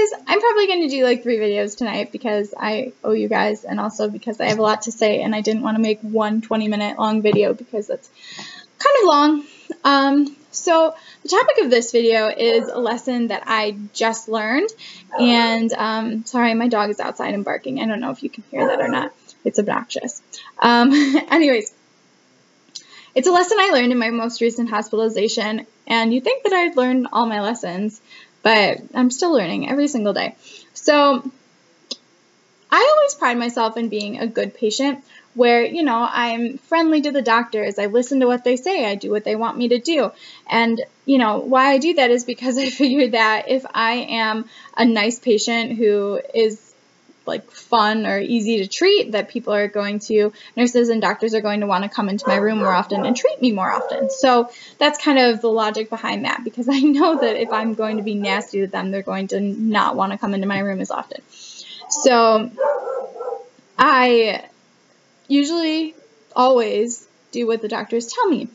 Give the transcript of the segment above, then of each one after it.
anyways, I'm probably going to do like 3 videos tonight because I owe you guys, and also because I have a lot to say and I didn't want to make one 20-minute long video because that's kind of long. So the topic of this video is a lesson that I just learned, and sorry, my dog is outside and barking. I don't know if you can hear that or not. It's obnoxious. Anyways, it's a lesson I learned in my most recent hospitalization, and you'd think that I'd learned all my lessons, but I'm still learning every single day. So I always pride myself in being a good patient where, you know, I'm friendly to the doctors, I listen to what they say, I do what they want me to do. And, you know, why I do that is because I figured that if I am a nice patient who is like fun or easy to treat, that people are going to, nurses and doctors are going to want to come into my room more often and treat me more often. So that's kind of the logic behind that, because I know that if I'm going to be nasty to them, they're going to not want to come into my room as often. So I usually always do what the doctors tell me.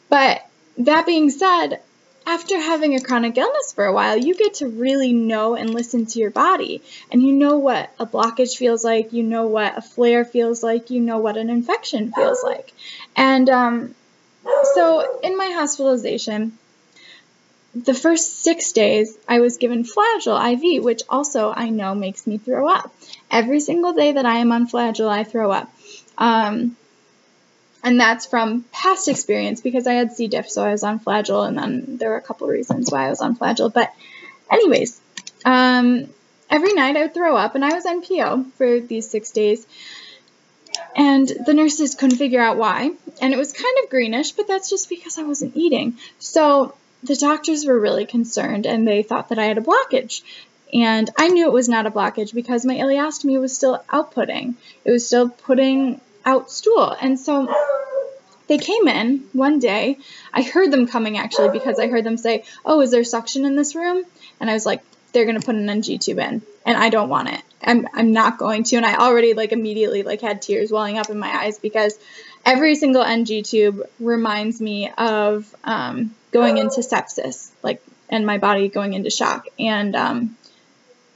But that being said, after having a chronic illness for a while, you get to really know and listen to your body. And you know what a blockage feels like, you know what a flare feels like, you know what an infection feels like. And so in my hospitalization, the first 6 days, I was given Flagyl IV, which also I know makes me throw up. Every single day that I am on Flagyl, I throw up. And that's from past experience because I had C. diff, so I was on Flagyl, and then there were a couple reasons why I was on Flagyl. But anyways, every night I would throw up, and I was NPO for these 6 days. And the nurses couldn't figure out why. And it was kind of greenish, but that's just because I wasn't eating. So the doctors were really concerned, and they thought that I had a blockage. And I knew it was not a blockage because my ileostomy was still outputting. It was still putting out stool. And so they came in one day. I heard them coming, actually, because I heard them say, "Oh, is there suction in this room?" And I was like, they're going to put an NG tube in, and I don't want it. I'm not going to. And I already immediately had tears welling up in my eyes because every single NG tube reminds me of going into sepsis, and my body going into shock, and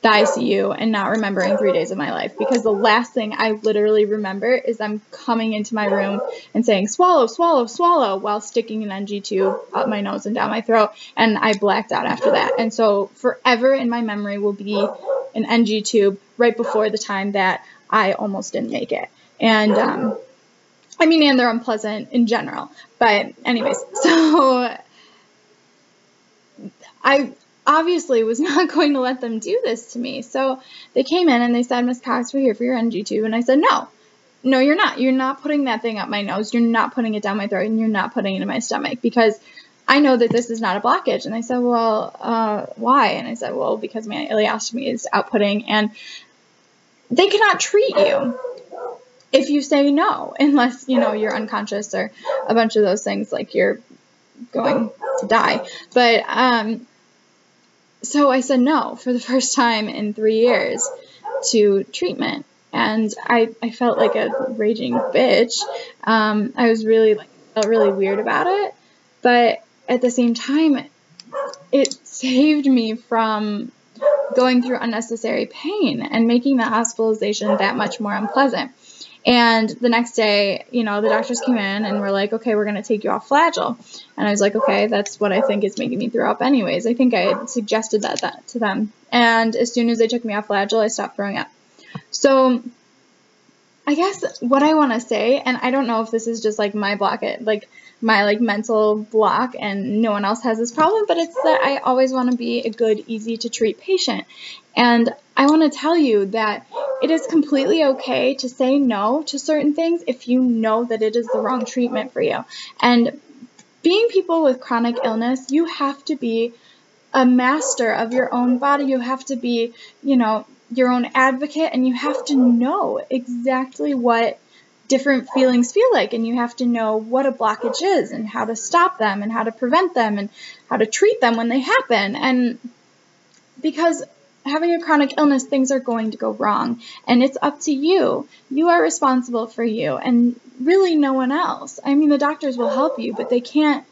the ICU, and not remembering 3 days of my life, because the last thing I literally remember is I'm coming into my room and saying, "Swallow, swallow, swallow," while sticking an NG tube up my nose and down my throat, and I blacked out after that. And so forever in my memory will be an NG tube right before the time that I almost didn't make it. And and they're unpleasant in general. But anyways, so I obviously was not going to let them do this to me. So they came in and they said, "Miss Cox, we're here for your NG tube." And I said, no, you're not. You're not putting that thing up my nose. You're not putting it down my throat, and you're not putting it in my stomach, because I know that this is not a blockage. And I said, "Well, why?" And I said, "Well, because my ileostomy is outputting, and they cannot treat you if you say no, unless, you're unconscious or a bunch of those things, like you're going to die." But, so I said no for the first time in 3 years to treatment, and I felt like a raging bitch. I was felt really weird about it, but at the same time, it saved me from going through unnecessary pain and making the hospitalization that much more unpleasant. And the next day, the doctors came in and were like, "Okay, we're going to take you off Flagyl." And I was like, "Okay, that's what I think is making me throw up anyways." I think I had suggested that to them. And as soon as they took me off Flagyl, I stopped throwing up. So I guess what I want to say, and I don't know if this is just my blockage, my mental block, and no one else has this problem, but it's that I always want to be a good, easy to treat patient. And I want to tell you that it is completely okay to say no to certain things if you know that it is the wrong treatment for you. And being people with chronic illness, you have to be a master of your own body. You have to be, your own advocate, and you have to know exactly what different feelings feel like, and you have to know what a blockage is and how to stop them and how to prevent them and how to treat them when they happen. And because having a chronic illness, things are going to go wrong, and it's up to you. You are responsible for you, and really no one else. The doctors will help you, but they can't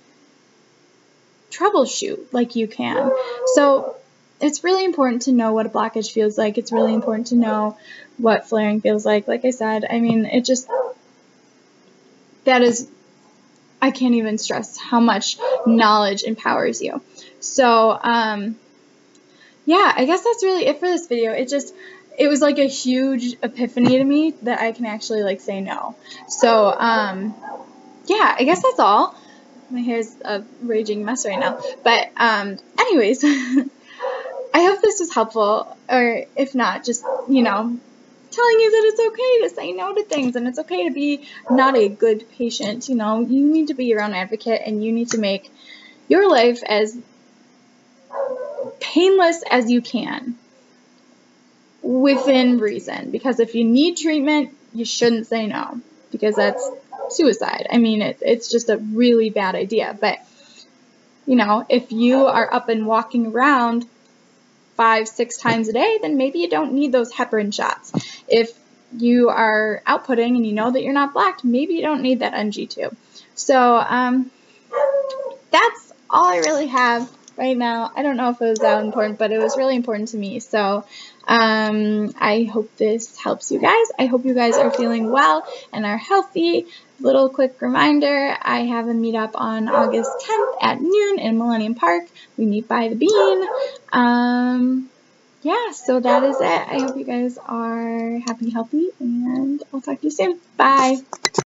troubleshoot like you can. So it's really important to know what a blockage feels like. It's really important to know what flaring feels like. Like I said, I mean, I can't even stress how much knowledge empowers you. So, yeah, I guess that's really it for this video. It was like a huge epiphany to me that I can actually like say no. So, yeah, I guess that's all. My hair's a raging mess right now. But, anyways, I hope this was helpful, or if not, just, you know, telling you that it's okay to say no to things, and it's okay to be not a good patient. You know, you need to be your own advocate, and you need to make your life as painless as you can within reason. Because if you need treatment, you shouldn't say no, because that's suicide. I mean, it's just a really bad idea. But, you know, if you are up and walking around 5-6 times a day, then maybe you don't need those heparin shots. If you are outputting and you know that you're not blacked, maybe you don't need that NG tube. So that's all I really have right now. I don't know if it was that important, but it was really important to me. So I hope this helps you guys. I hope you guys are feeling well and are healthy. Little quick reminder, I have a meetup on August 10th at noon in Millennium Park. We meet by the Bean. Yeah, so that is it. I hope you guys are happy, healthy, and I'll talk to you soon. Bye.